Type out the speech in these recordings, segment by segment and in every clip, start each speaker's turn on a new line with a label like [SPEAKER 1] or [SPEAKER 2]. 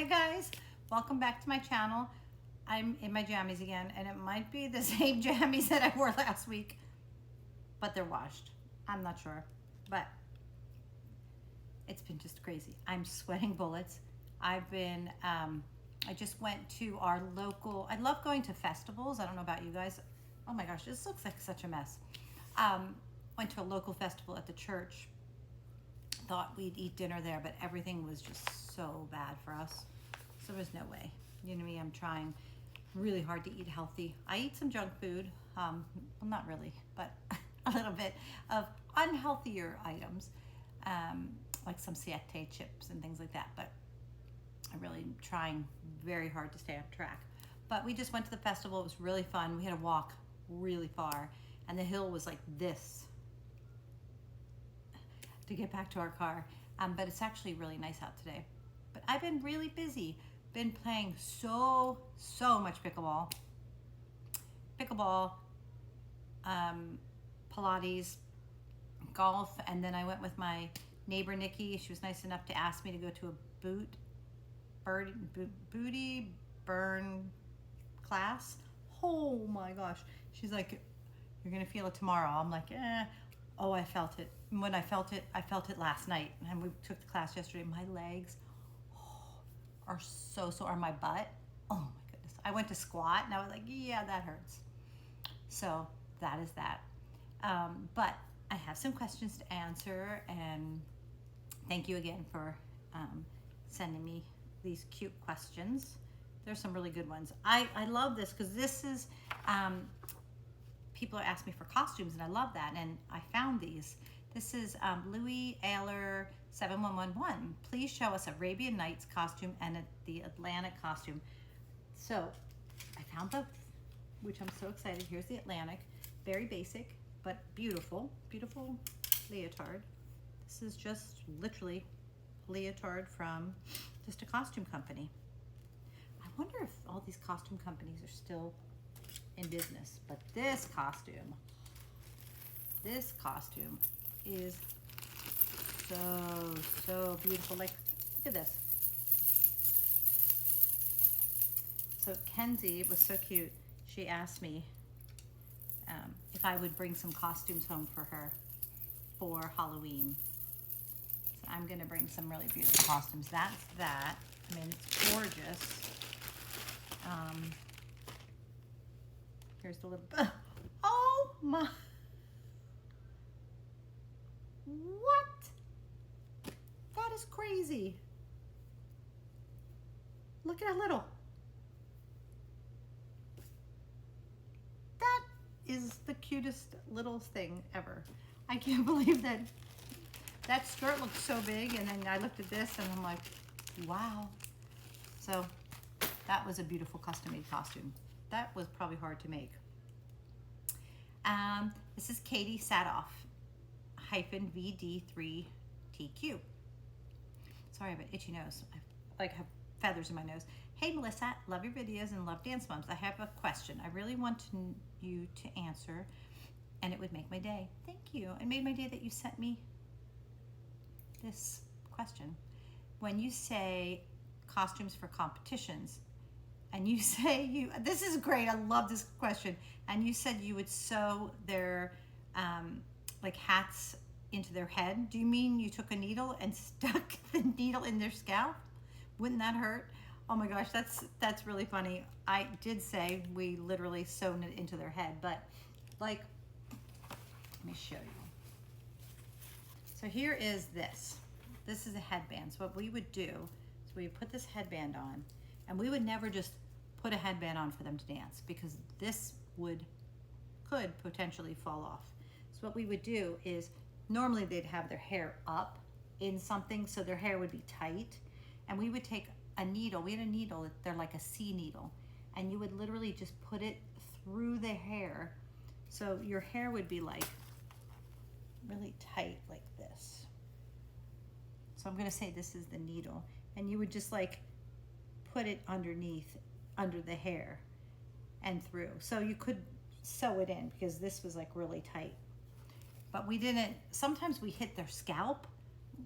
[SPEAKER 1] Hi guys, welcome back to my channel. I'm in my jammies again, and it might be the same jammies that I wore last week, but they're washed. I'm not sure, but it's been just crazy. I'm sweating bullets. I've been, I just went to our local, I love going to festivals. I don't know about you guys. Oh my gosh, this looks like such a mess. Went to a local festival at the church. Thought we'd eat dinner there, but everything was just so bad for us. So there's no way. You know me, I'm trying really hard to eat healthy. I eat some junk food, well, not really, but a little bit of unhealthier items, like some siete chips and things like that. But I'm really trying very hard to stay on track. But we just went to the festival. It was really fun. We had to walk really far, and the hill was like this to get back to our car. But it's actually really nice out today. But I've been really busy. Been playing so much pickleball, Pilates, golf, and then I went with my neighbor Nikki. She was nice enough to ask me to go to a booty burn class. Oh my gosh. She's like, you're gonna feel it tomorrow. I'm like, oh, I felt it. And when I felt it last night, and we took the class yesterday. My legs are so sore, or my butt. Oh my goodness. I went to squat and I was like, yeah, that hurts. So that is that. But I have some questions to answer, and thank you again for sending me these cute questions. There's some really good ones. I love this because this is, people are asking me for costumes, and I love that. And I found these. This is Louis Ayler 7111. Please show us Arabian Nights costume and the Atlantic costume. So I found both, which I'm so excited. Here's the Atlantic, very basic but beautiful, beautiful leotard. This is just literally leotard from just a costume company. I wonder if all these costume companies are still in business, but this costume is so beautiful. Like, look at this. So Kenzie was so cute. She asked me if I would bring some costumes home for her for Halloween. So I'm gonna bring some really beautiful costumes. That's that. I mean, it's gorgeous. Here's the little, oh my, what? That is crazy. Look at how little. That is the cutest little thing ever. I can't believe that that skirt looked so big, and then I looked at this and I'm like, wow. So that was a beautiful custom-made costume. That was probably hard to make. This is Katie Sadoff -VD3TQ. Sorry, I have an itchy nose. I have feathers in my nose. Hey Melissa, love your videos and love Dance Moms. I have a question. I really want you to answer, and it would make my day. Thank you. It made my day that you sent me this question. When you say costumes for competitions, and you say this is great, I love this question, and you said you would sew their like hats into their head. Do you mean you took a needle and stuck the needle in their scalp? Wouldn't that hurt? Oh my gosh, that's really funny. I did say we literally sewn it into their head, but like, let me show you. So here is this. This is a headband. So what we would do is we put this headband on, and we would never just put a headband on for them to dance, because this could potentially fall off. So what we would do is, normally they'd have their hair up in something, so their hair would be tight, and we would take a needle. We had a needle, they're like a C needle, and you would literally just put it through the hair, so your hair would be like really tight like this. So I'm gonna say this is the needle, and you would just like put it underneath, under the hair and through. So you could sew it in, because this was like really tight. But we didn't, sometimes we hit their scalp,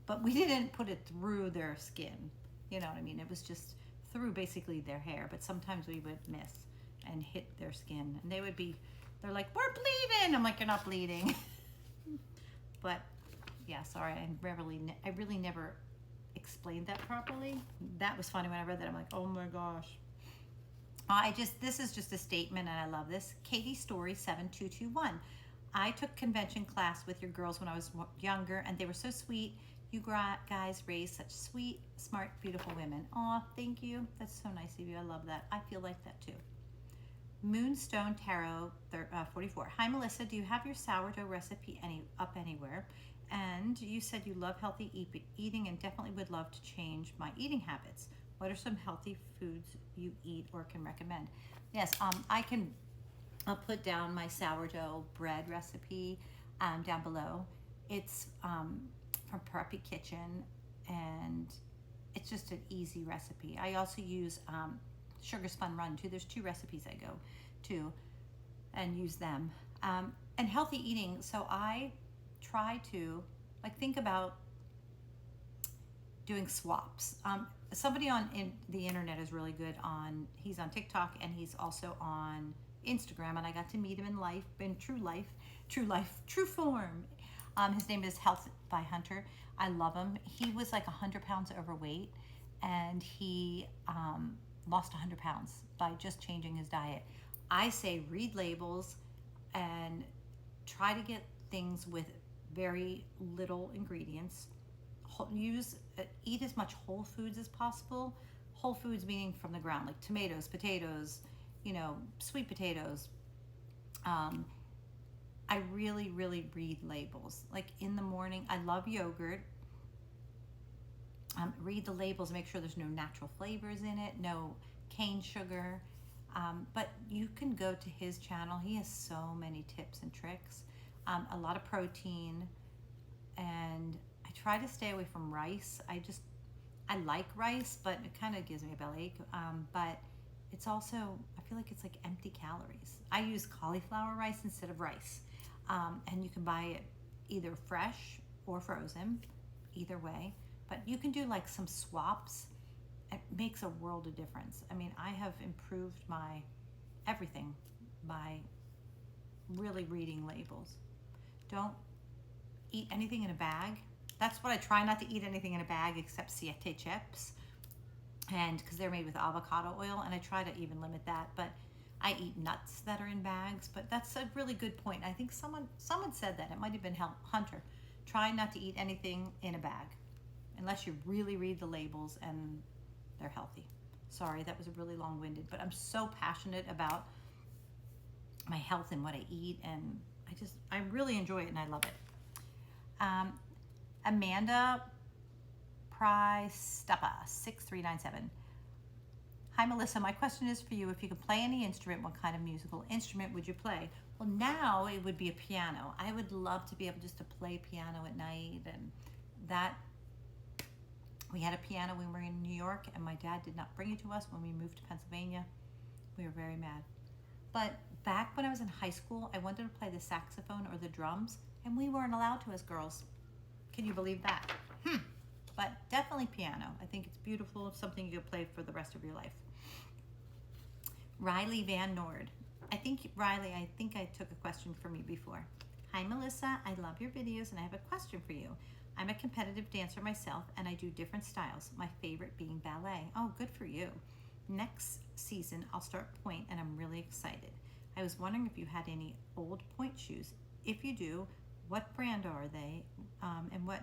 [SPEAKER 1] but we didn't put it through their skin. You know what I mean? It was just through basically their hair, but sometimes we would miss and hit their skin, and they're like, we're bleeding. I'm like, you're not bleeding. But yeah, sorry, I really never explained that properly. That was funny when I read that. I'm like, oh my gosh. This is just a statement, and I love this. Katie Story 7221. I took convention class with your girls when I was younger, and they were so sweet. You guys raised such sweet, smart, beautiful women. Aw, thank you. That's so nice of you. I love that. I feel like that too. Moonstone Tarot 44. Hi, Melissa. Do you have your sourdough recipe up anywhere? And you said you love healthy eating and definitely would love to change my eating habits. What are some healthy foods you eat or can recommend? Yes, I'll put down my sourdough bread recipe down below. It's from Preppy Kitchen, and it's just an easy recipe. I also use Sugar's Fun Run too. There's 2 recipes I go to and use them. And healthy eating, so I try to think about doing swaps. Somebody on the internet is really good he's on TikTok, and he's also on Instagram, and I got to meet him in true form. His name is Health by Hunter. I love him. He was like 100 pounds overweight, and he lost 100 pounds by just changing his diet. I say read labels and try to get things with very little ingredients. Eat as much whole foods as possible. Whole foods meaning from the ground, like tomatoes, potatoes, sweet potatoes. I really, really read labels. Like in the morning, I love yogurt. Read the labels, make sure there's no natural flavors in it, no cane sugar. But you can go to his channel. He has so many tips and tricks. A lot of protein, and I try to stay away from rice. I like rice, but it kind of gives me a bellyache. But it's also, I feel like it's like empty calories. I use cauliflower rice instead of rice. And you can buy it either fresh or frozen, either way. But you can do like some swaps. It makes a world of difference. I mean, I have improved my everything by really reading labels. Don't eat anything in a bag. That's what I try not to eat anything in a bag except siete chips, and because they're made with avocado oil, and I try to even limit that. But I eat nuts that are in bags. But that's a really good point. I think someone said that. It might have been Hunter. Try not to eat anything in a bag unless you really read the labels and they're healthy. Sorry, that was a really long-winded, but I'm so passionate about my health and what I eat, and I really enjoy it and I love it. Amanda Pristapa 6397. Hi Melissa, my question is for you. If you could play any instrument, what kind of musical instrument would you play? Well, now it would be a piano. I would love to be able just to play piano at night, and that we had a piano when we were in New York, and my dad did not bring it to us when we moved to Pennsylvania. We were very mad. But back when I was in high school, I wanted to play the saxophone or the drums, and we weren't allowed to as girls. Can you believe that? But definitely piano. I think it's beautiful. It's something you could play for the rest of your life. Riley Van Nord. Riley, I think I took a question from you before. Hi Melissa, I love your videos and I have a question for you. I'm a competitive dancer myself and I do different styles, my favorite being ballet. Oh, good for you. Next season, I'll start pointe and I'm really excited. I was wondering if you had any old pointe shoes. If you do, what brand are they, and what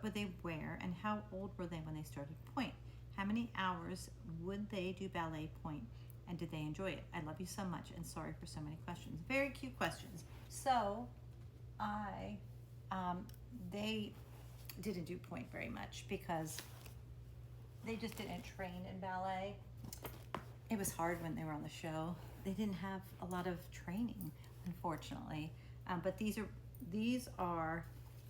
[SPEAKER 1] would they wear, and how old were they when they started pointe? How many hours would they do ballet pointe, and did they enjoy it? I love you so much, and sorry for so many questions. Very cute questions. So, they didn't do pointe very much because they just didn't train in ballet. It was hard when they were on the show. They didn't have a lot of training, unfortunately. But these are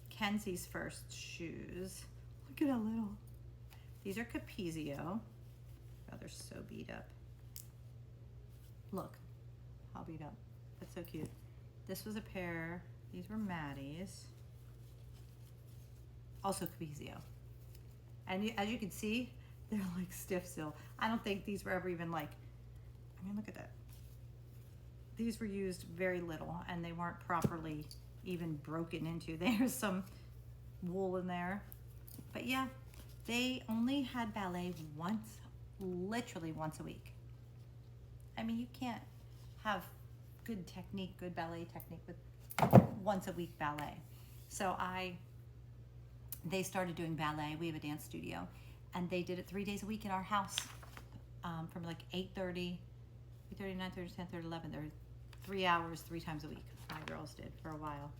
[SPEAKER 1] Kenzie's first shoes. Look at how little. These are Capezio. Oh, they're so beat up. Look how beat up. That's so cute. This was a pair. These were Maddie's. Also Capezio. And as you can see, They're like stiff still. I don't think these were ever even like, I mean, look at that. These were used very little and they weren't properly even broken into. There's some wool in there. But yeah, they only had ballet once, literally once a week. I mean, you can't have good technique, good ballet technique with once a week ballet. So they started doing ballet. We have a dance studio and they did it 3 days a week in our house, from like 8:30, 9:30, 10:30, 11:30, 3 hours, 3 times a week. My girls did for a while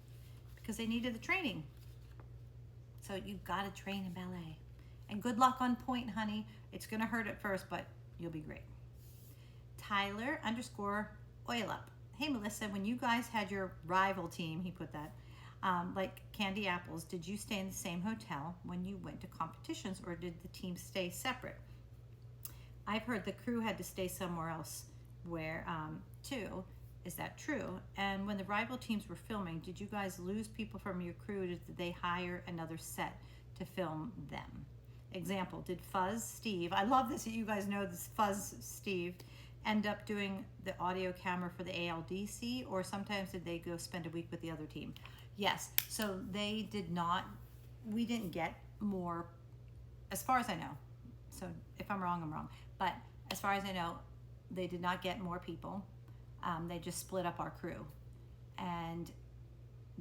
[SPEAKER 1] because they needed the training. So you've got to train in ballet. And good luck on point, honey. It's going to hurt at first, but you'll be great. Tyler_oil up. Hey, Melissa, when you guys had your rival team, he put that, like Candy Apples, did you stay in the same hotel when you went to competitions or did the team stay separate? I've heard the crew had to stay somewhere else too. Is that true? And when the rival teams were filming, did you guys lose people from your crew or did they hire another set to film them? Example, did Fuzz Steve, I love this, you guys know this, Fuzz Steve, end up doing the audio camera for the ALDC, or sometimes did they go spend a week with the other team? Yes, so they did not, we didn't get more, as far as I know. So if I'm wrong, I'm wrong. But as far as I know, they did not get more people. They just split up our crew. And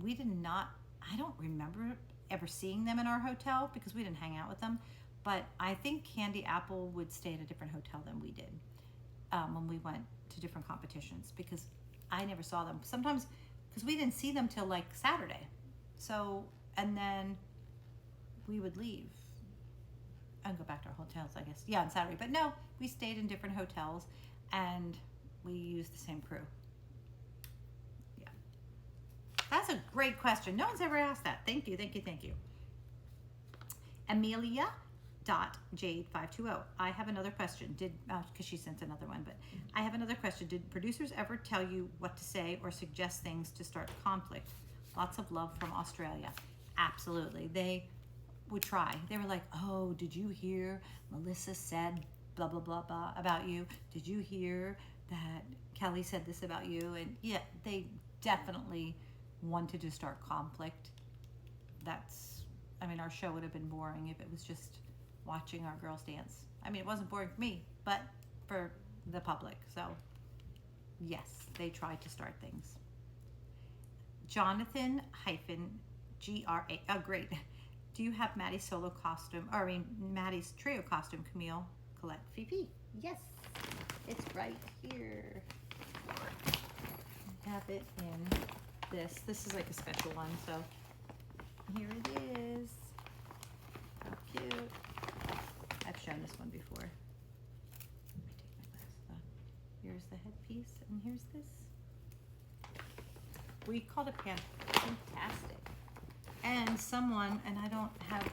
[SPEAKER 1] we did not, I don't remember ever seeing them in our hotel because we didn't hang out with them. But I think Candy Apple would stay at a different hotel than we did when we went to different competitions because I never saw them. Sometimes, because we didn't see them till like Saturday. So, and then we would leave and go back to our hotels, I guess. Yeah, on Saturday. But no, we stayed in different hotels and we used the same crew. Yeah. That's a great question. No one's ever asked that. Thank you, thank you, thank you. Amelia.jade520. I have another question. Because she sent another one, but I have another question. Did producers ever tell you what to say or suggest things to start conflict? Lots of love from Australia. Absolutely. They would try. They were like, oh, did you hear Melissa said blah, blah, blah, blah about you? Did you hear that Kelly said this about you? And yeah, they definitely wanted to start conflict. I mean, our show would have been boring if it was just watching our girls dance. I mean, it wasn't boring for me, but for the public. So yes, they tried to start things. Jonathan-GRA, oh great. Do you have Maddie's solo costume, or I mean, Maddie's trio costume, Camille, Colette, Fifi? Yes, it's right here. I have it in this. This is like a special one, so here it is. How cute. I've shown this one before. Let me take my glasses off. Here's the headpiece, and here's this. We called it fantastic. And someone, and I don't have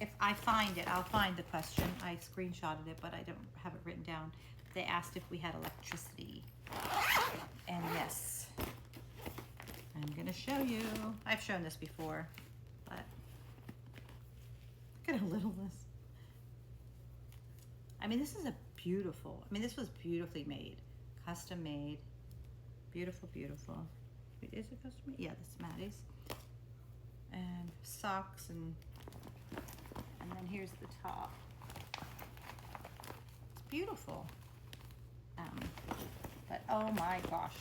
[SPEAKER 1] if I find it, I'll find the question. I screenshotted it, but I don't have it written down. They asked if we had electricity. And yes, I'm gonna show you. I've shown this before, but look at how little this. I mean, this is this was beautifully made, custom made, beautiful, beautiful. Wait, is it custom made? Yeah, this is Maddie's. And socks and then here's the top. It's beautiful. But oh my gosh,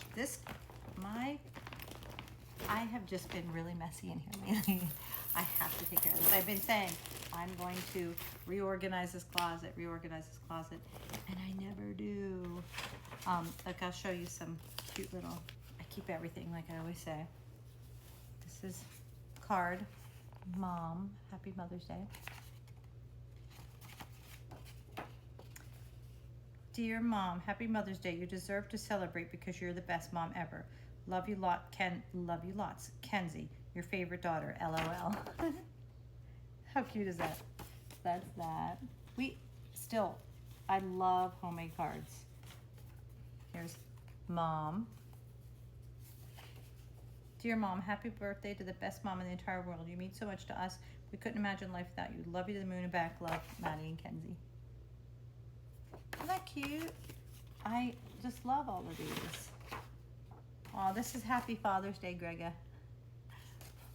[SPEAKER 1] I have just been really messy in here lately. I have to take care of this. I've been saying I'm going to reorganize this closet, and I never do. Like I'll show you some cute little, I keep everything like I always say. This is card, Mom, happy Mother's Day. Dear Mom, happy Mother's Day. You deserve to celebrate because you're the best mom ever. Love you lots, Kenzie, your favorite daughter, LOL. How cute is that? That's that. I love homemade cards. Here's Mom. Dear Mom, happy birthday to the best mom in the entire world. You mean so much to us. We couldn't imagine life without you. Love you to the moon and back. Love, Maddie and Kenzie. that cute? I just love all of these. Oh, this is Happy Father's Day, Grega.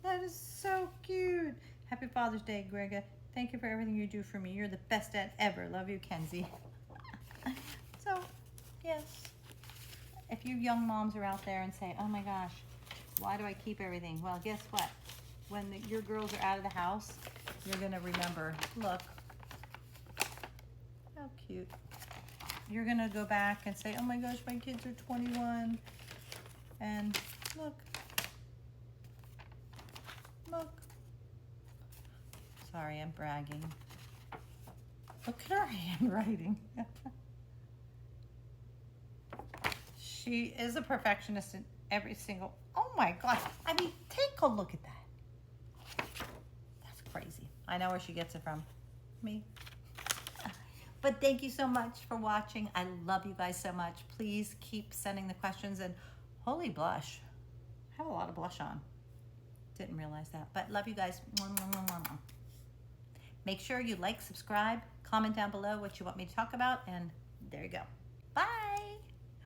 [SPEAKER 1] That is so cute. Happy Father's Day, Grega. Thank you for everything you do for me. You're the best dad ever. Love you, Kenzie. So, yes. If you young moms are out there and say, oh my gosh, why do I keep everything? Well, guess what? When your girls are out of the house, you're going to remember, look, how cute. You're going to go back and say, oh my gosh, my kids are 21. And look. Look. Sorry, I'm bragging. Look at her handwriting. She is a perfectionist in every single, oh my gosh. I mean, take a look at that. That's crazy. I know where she gets it from. Me. But thank you so much for watching. I love you guys so much. Please keep sending the questions, and holy blush. I have a lot of blush on. Didn't realize that, but love you guys. Make sure you like, subscribe, comment down below what you want me to talk about, and there you go. Bye.